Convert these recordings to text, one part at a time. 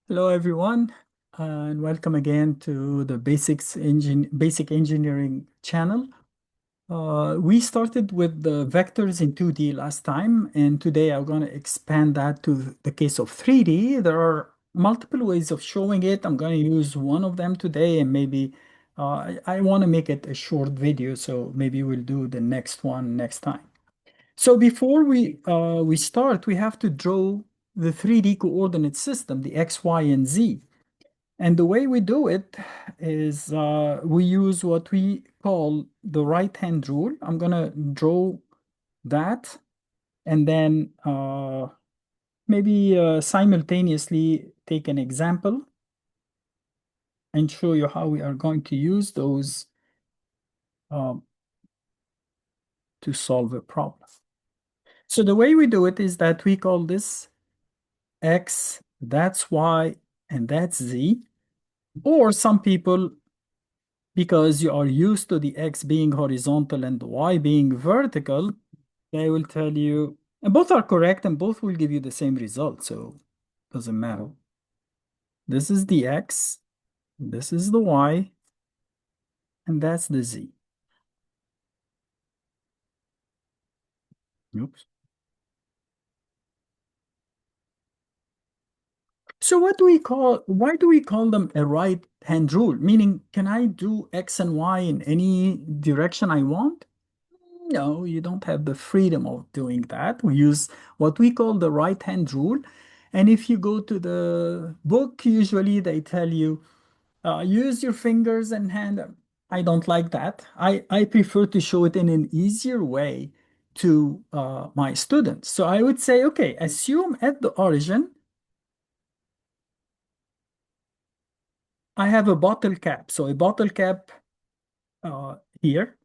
Hello, everyone, and welcome again to the Basic Engineering channel. We started with the vectors in 2D last time, and today I'm going to expand that to the case of 3D. There are multiple ways of showing it. I'm going to use one of them today, and maybe I want to make it a short video, so maybe we'll do the next one next time. So before we start, we have to draw the 3D coordinate system, the X, Y, and Z. And the way we do it is we use what we call the right-hand rule. I'm gonna draw that and then maybe simultaneously take an example and show you how we are going to use those um, to solve a problem. So the way we do it is that we call this X, that's Y, and that's Z. Or some people, because you are used to the X being horizontal and the Y being vertical, they will tell you, and both are correct and both will give you the same result. So it doesn't matter. This is the X, this is the Y, and that's the Z. Oops. So why do we call them a right hand rule? Meaning, can I do X and Y in any direction I want? No, you don't have the freedom of doing that. We use what we call the right hand rule. And if you go to the book, usually they tell you use your fingers and hand. I don't like that. I prefer to show it in an easier way to my students. So I would say, okay, assume at the origin, I have a bottle cap. So a bottle cap here.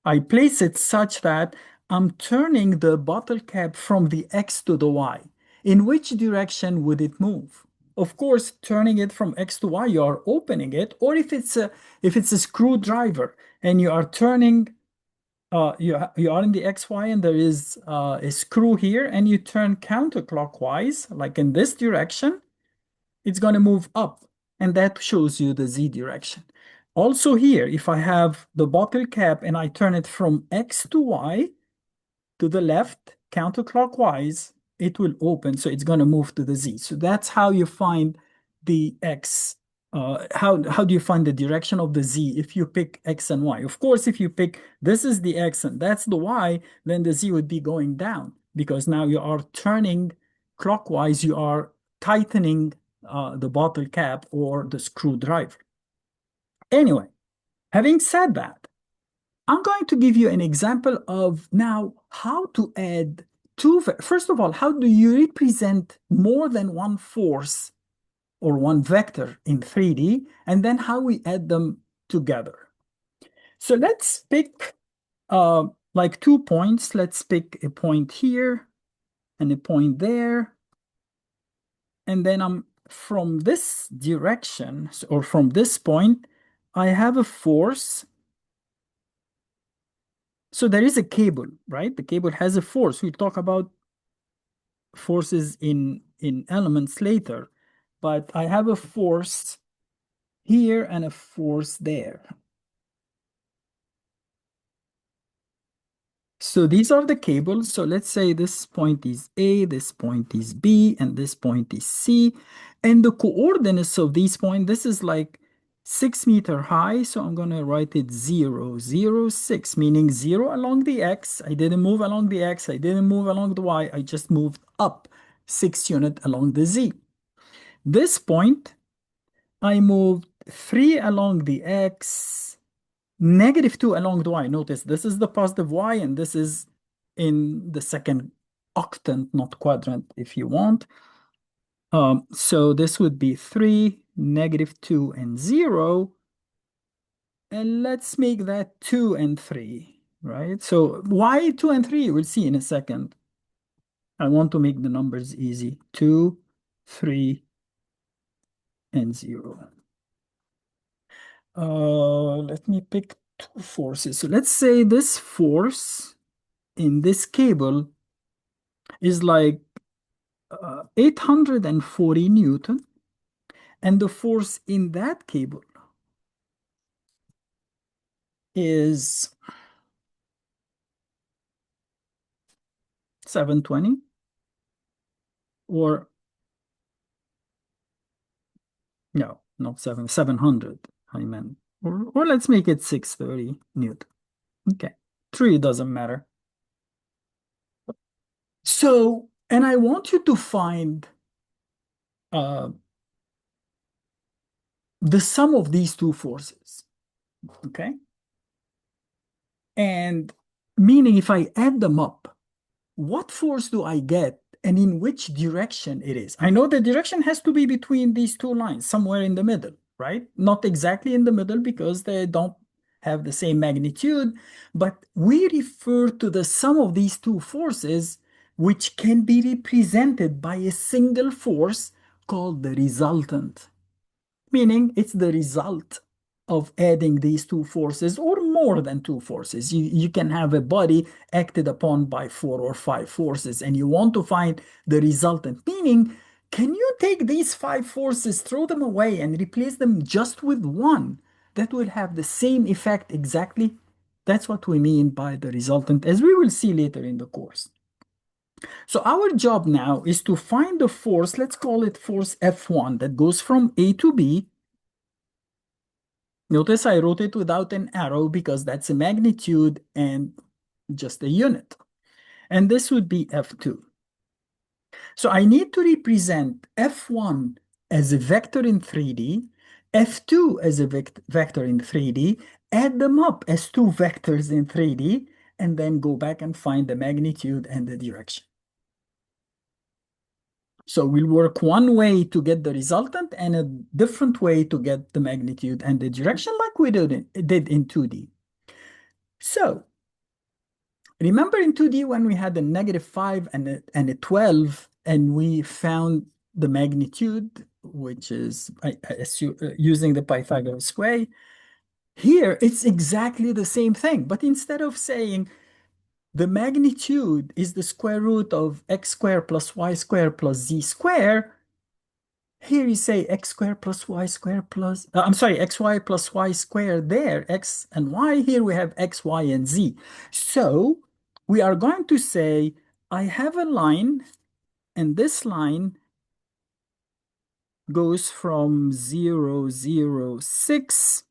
I place it such that I'm turning the bottle cap from the X to the Y. In which direction would it move? Of course, turning it from X to Y, you are opening it. Or if it's a screwdriver and you are turning, you are in the X, Y, and there is a screw here, and you turn counterclockwise, like in this direction, it's going to move up, and that shows you the Z direction. Also here, if I have the bottle cap and I turn it from X to Y to the left, counterclockwise, it will open, so it's going to move to the Z. So that's how you find the X. How do you find the direction of the Z if you pick X and Y? Of course, if you pick this is the X and that's the Y, then the Z would be going down because now you are turning clockwise, you are tightening the bottle cap or the screwdriver. Anyway, having said that, I'm going to give you an example of now how to add first of all, how do you represent more than one force or one vector in 3D, and then how we add them together. So let's pick like 2 points. Let's pick a point here and a point there. And then I'm from this direction or from this point, I have a force. So there is a cable, right? The cable has a force. We'll talk about forces in elements later, but I have a force here and a force there. So these are the cables. So let's say this point is A, this point is B, and this point is C. And the coordinates of these points, this is like 6 meter high. So I'm going to write it 0, 0, 6, meaning 0 along the X. I didn't move along the X. I didn't move along the Y. I just moved up 6 units along the Z. This point, I moved 3 along the X, -2 along the Y. Notice this is the positive Y, and this is in the second octant, not quadrant, if you want. So this would be 3, -2, and 0. And let's make that 2 and 3, right? So why 2 and 3? We'll see in a second. I want to make the numbers easy. 2, 3, and 0. Let me pick two forces. So let's say this force in this cable is like 840 Newton. And the force in that cable is 720 or no, not 700, I meant. Or let's make it 630 Newton. Okay. 3 doesn't matter. So, and I want you to find uh, the sum of these two forces. Okay. And meaning if I add them up, what force do I get and in which direction it is? I know the direction has to be between these two lines, somewhere in the middle, right? Not exactly in the middle because they don't have the same magnitude, but we refer to the sum of these two forces, which can be represented by a single force called the resultant, meaning it's the result of adding these two forces or more than two forces. You can have a body acted upon by 4 or 5 forces, and you want to find the resultant, meaning can you take these 5 forces, throw them away, and replace them just with one that will have the same effect exactly? That's what we mean by the resultant, as we will see later in the course. So our job now is to find the force, let's call it force F1, that goes from A to B. Notice I wrote it without an arrow because that's a magnitude and just a unit. And this would be F2. So I need to represent F1 as a vector in 3D, F2 as a vector in 3D, add them up as two vectors in 3D, and then go back and find the magnitude and the direction. So we'll work one way to get the resultant and a different way to get the magnitude and the direction like we did in 2D. So remember in 2D when we had a -5 and a 12 and we found the magnitude, which is I assume, using the Pythagorean way. Here it's exactly the same thing, but instead of saying the magnitude is the square root of x squared plus y squared plus z squared, here you say x squared plus y squared plus, I'm sorry, xy plus y squared there, x and y. Here we have x, y, and z. So we are going to say, I have a line, and this line goes from 0, 0, 6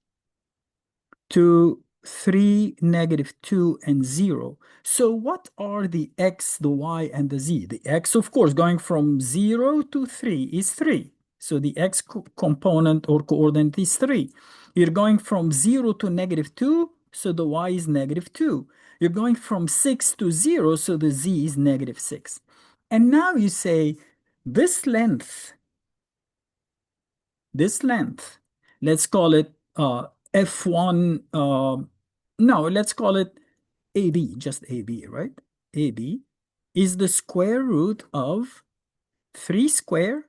to 3, -2, and 0. So what are the x, the y, and the z? The x, of course, going from 0 to 3 is 3. So the x component or coordinate is 3. You're going from 0 to -2, so the y is -2. You're going from 6 to 0, so the z is -6. And now you say this length, let's call it F1, no, let's call it AB, just AB, right? AB is the square root of 3 square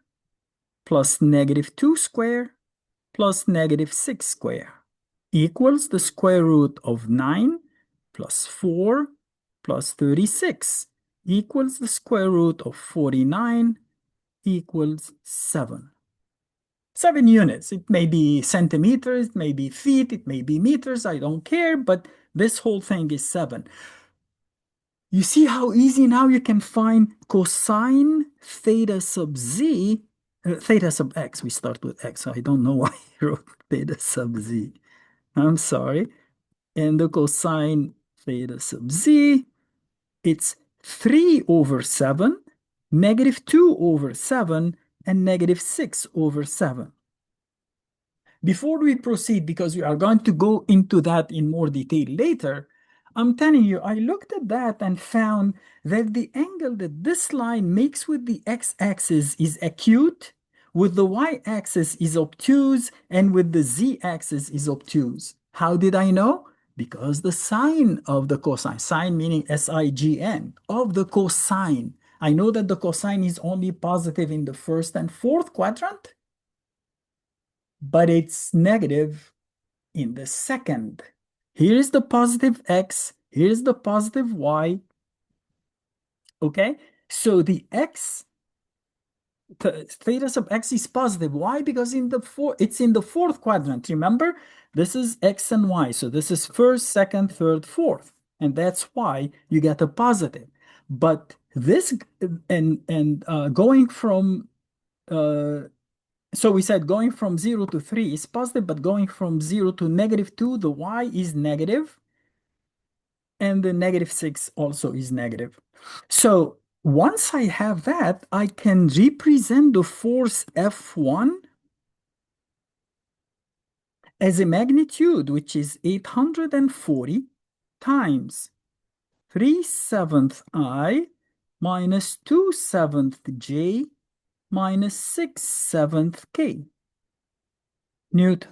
plus -2 square plus -6 square equals the square root of 9 plus 4 plus 36 equals the square root of 49 equals 7. 7 units. It may be centimeters, it may be feet, it may be meters, I don't care, but this whole thing is 7. You see how easy now you can find cosine theta sub z, theta sub x. We start with x. I don't know why I wrote theta sub z. I'm sorry. And the cosine theta sub z, it's 3 over 7, -2 over 7, and -6 over 7. Before we proceed, because we are going to go into that in more detail later, I'm telling you, I looked at that and found that the angle that this line makes with the x-axis is acute, with the y-axis is obtuse, and with the z-axis is obtuse. How did I know? Because the sign of the cosine, sign meaning S-I-G-N, of the cosine. I know that the cosine is only positive in the first and fourth quadrant, but it's negative in the second. Here is the positive x, here's the positive y. Okay, so the x Theta sub x is positive. Why? Because it's in the fourth quadrant. Remember, this is x and y. So this is first, second, third, fourth. And that's why you get a positive. But this going from so we said going from 0 to 3 is positive, but going from 0 to -2, the y is negative, and the -6 also is negative. So once I have that, I can represent the force F1 as a magnitude, which is 840 times 3/7 I minus 2/7 J minus 6/7 K Newton,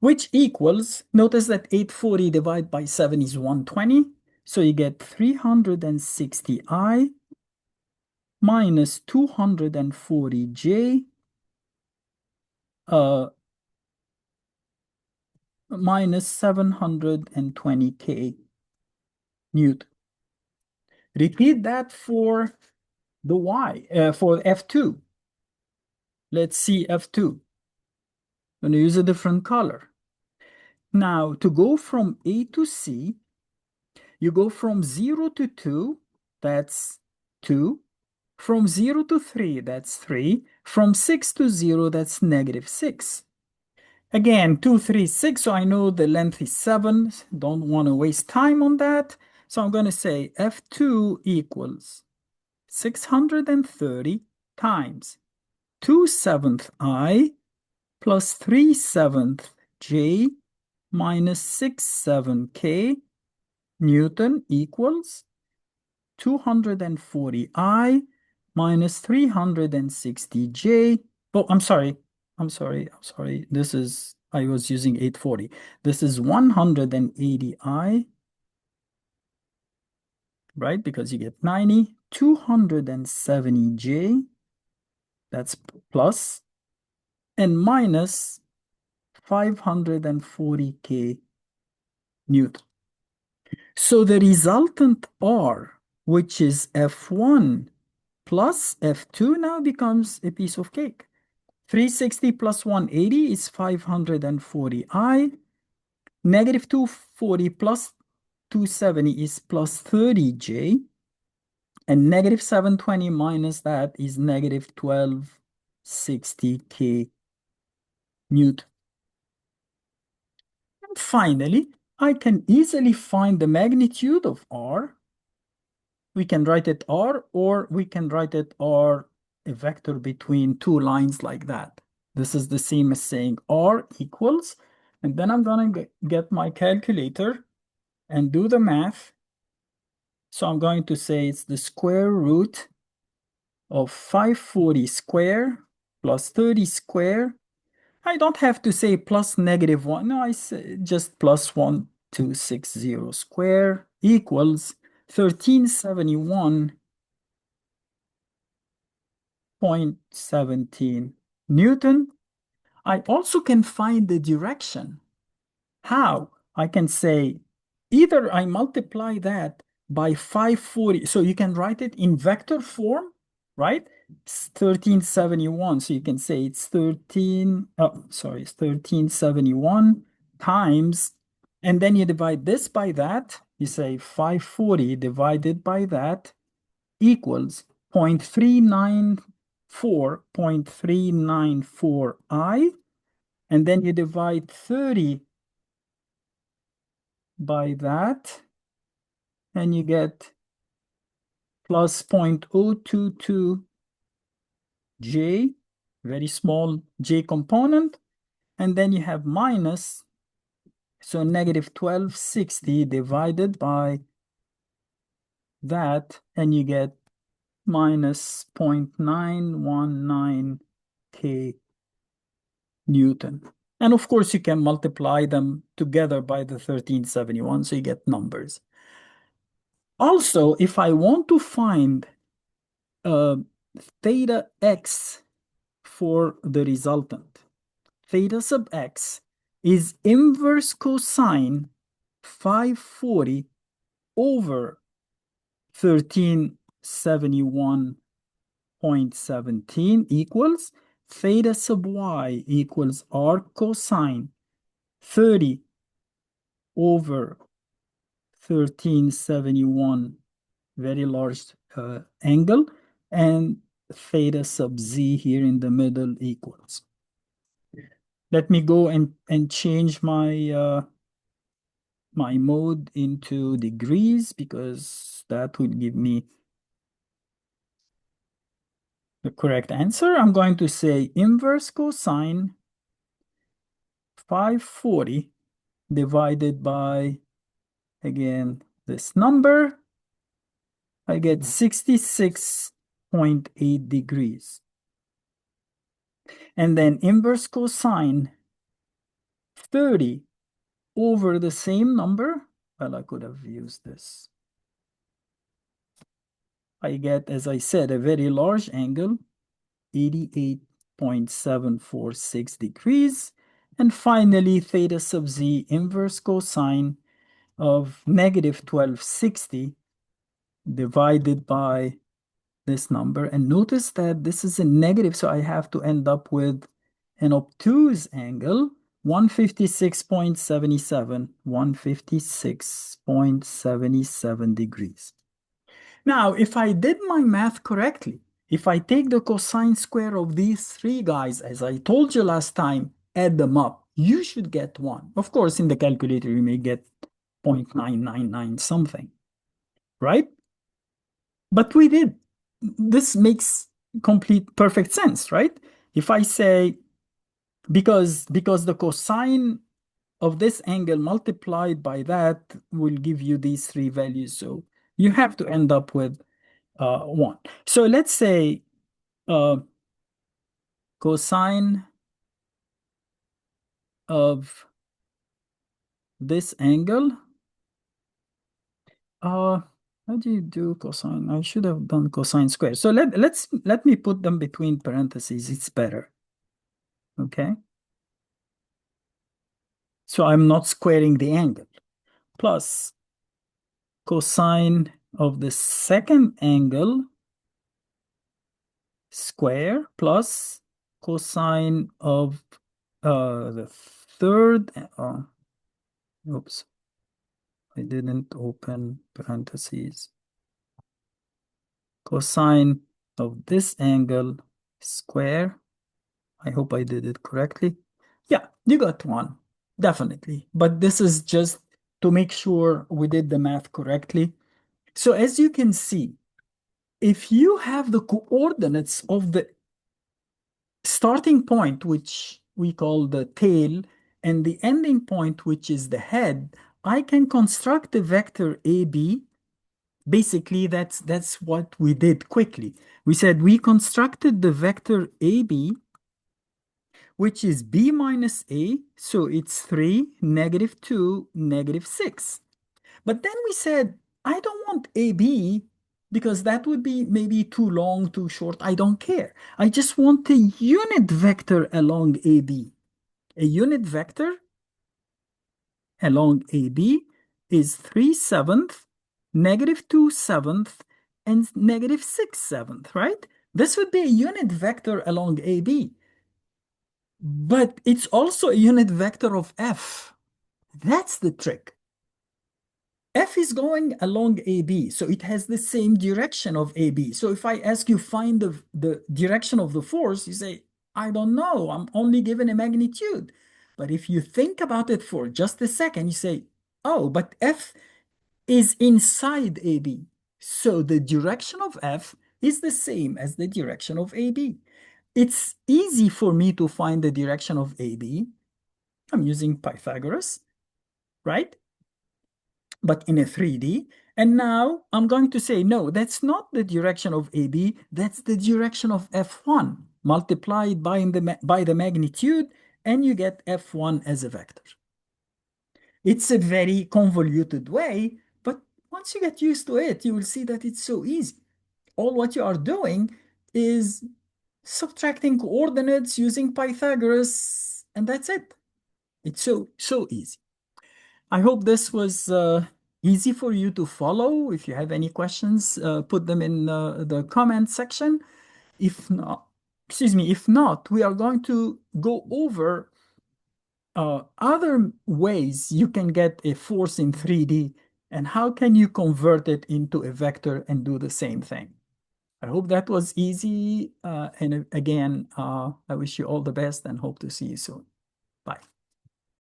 which equals, notice that 840 divided by 7 is 120. So you get 360 I minus 240 J minus 720 K Newton. Repeat that for the Y, for F2. Let's see F2. I'm going to use a different color. Now, to go from A to C, you go from 0 to 2, that's 2. From 0 to 3, that's 3. From 6 to 0, that's -6. Again, 2, 3, 6, so I know the length is 7. Don't want to waste time on that. So I'm going to say F2 equals 630 times 2/7 I plus 3/7 J minus 6/7 K Newton equals 240 I minus 360 J. Oh, I'm sorry. I was using 840. This is 180 I, right? Because you get 90, 270 J, that's plus, and minus 540 K Newton. So the resultant R, which is F1 plus F2, now becomes a piece of cake. 360 plus 180 is 540 I. Negative 240 plus 270 is plus 30 J. And negative 720 minus that is negative 1260 K Newton. And finally, I can easily find the magnitude of R. We can write it R, or we can write it R, a vector between two lines like that. This is the same as saying R equals, and then I'm going to get my calculator and do the math. So I'm going to say it's the square root of 540 square plus 30 square. I don't have to say plus -1. No, I say just plus 1260 square equals 1371.17 Newton. I also can find the direction. How? I can say either I multiply that by 540. So you can write it in vector form, right? It's 1371. So you can say it's 1371 times, and then you divide this by that. You say 540 divided by that equals 0.394 I, and then you divide 30 by that, and you get plus 0.022 J, very small J component, and then you have minus, so negative 1260 divided by that, and you get minus 0.919 K Newton. And of course, you can multiply them together by the 1371, so you get numbers. Also, if I want to find theta x for the resultant, theta sub x is inverse cosine 540 over 1371 0.17 equals theta sub y equals r cosine 30 over 1371, very large angle, and theta sub z here in the middle equals. Let me go and change my mode into degrees because that will give me the correct answer. I'm going to say inverse cosine 540 divided by, again, this number. I get 66.8 degrees. And then inverse cosine 30 over the same number. Well, I could have used this. I get, as I said, a very large angle, 88.746 degrees. And finally, theta sub z inverse cosine of negative 1260 divided by this number. And notice that this is a negative, so I have to end up with an obtuse angle, 156.77 degrees. Now, if I did my math correctly, if I take the cosine square of these three guys, as I told you last time, add them up, you should get 1. Of course, in the calculator, you may get 0.999 something, right? But we did. This makes perfect sense, right? If I say, because the cosine of this angle multiplied by that will give you these three values. So you have to end up with 1. So let's say cosine of this angle. How do you do cosine? I should have done cosine square. So let me put them between parentheses. It's better. Okay. So I'm not squaring the angle. Plus cosine of the second angle square plus cosine of the third. Oops. I didn't open parentheses. Cosine of this angle square. I hope I did it correctly. Yeah, you got 1, definitely. But this is just to make sure we did the math correctly. So as you can see, if you have the coordinates of the starting point, which we call the tail, and the ending point, which is the head, I can construct the vector AB. Basically, that's what we did quickly. We said we constructed the vector AB, which is B minus A, so it's 3, negative 2, negative 6. But then we said, I don't want AB because that would be maybe too long, too short. I don't care. I just want a unit vector along AB. A unit vector along AB is 3/7, negative 2/7, and negative 6/7, right? This would be a unit vector along AB. But it's also a unit vector of F. That's the trick. F is going along AB, so it has the same direction of AB. So if I ask you find the direction of the force, you say, I don't know, I'm only given a magnitude. But if you think about it for just a second, you say, oh, but F is inside AB. So the direction of F is the same as the direction of AB. It's easy for me to find the direction of AB. I'm using Pythagoras, right? But in a 3D. And now I'm going to say, no, that's not the direction of AB. That's the direction of F1 multiplied by the magnitude, and you get F1 as a vector. It's a very convoluted way, but once you get used to it, you will see that it's so easy. All what you are doing is subtracting coordinates using Pythagoras, and that's it. It's so easy. I hope this was easy for you to follow. If you have any questions, put them in the comment section. If not, excuse me, if not, we are going to go over other ways you can get a force in 3D and how can you convert it into a vector and do the same thing. I hope that was easy. And again, I wish you all the best and hope to see you soon. Bye.